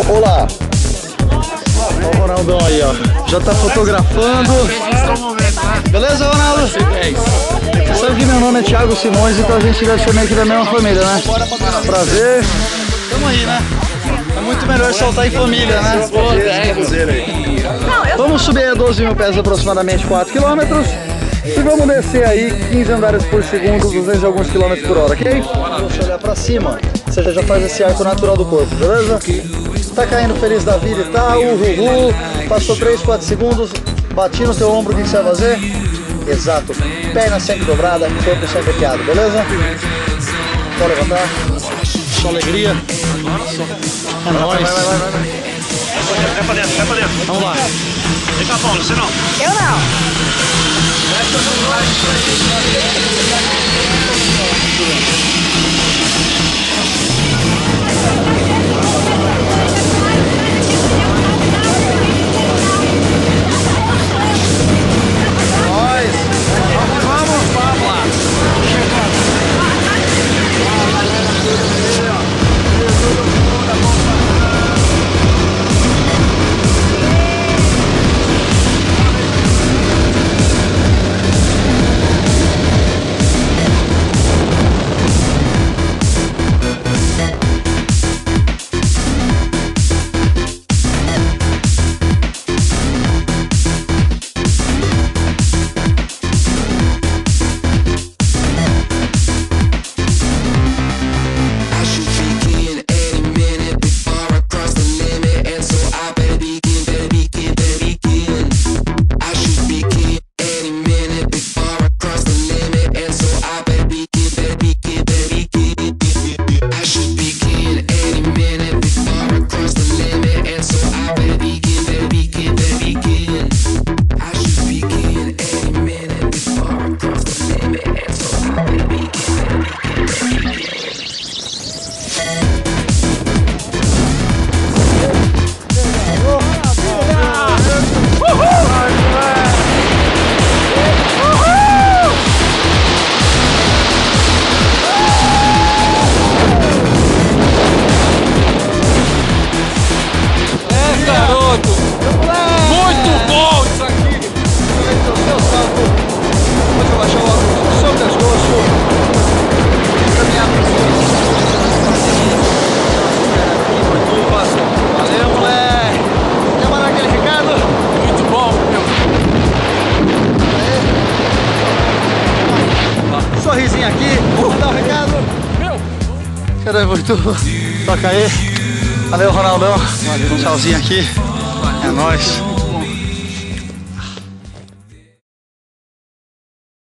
Olá! Olha o Ronaldão aí, ó. Já tá fotografando. Beleza, Ronaldo? Você sabe que meu nome é Thiago Simões, então a gente deve ser meio que da mesma família, né? Prazer. Tamo aí, né? É muito melhor soltar em família, né? Vamos subir a 12 mil pés, aproximadamente 4 km. E vamos descer aí 15 andares por segundo, 200 e alguns quilômetros por hora, ok? Você olhar pra cima, você já faz esse arco natural do corpo, beleza? Tá caindo feliz da vida e tal, uhul, passou 3, 4 segundos, bati no teu ombro, o que você vai fazer? Exato, perna sempre dobrada, corpo sempre arqueado, beleza? Pode levantar, só alegria. É nóis. Vai pra dentro, vai pra dentro. Vamos lá. Vem cá, Paulo, você não? Eu não. Sorrisinho aqui, vamos dar um recado. Cadê muito? Toca aí. Valeu, Ronaldão. Tchauzinho aqui. É nóis.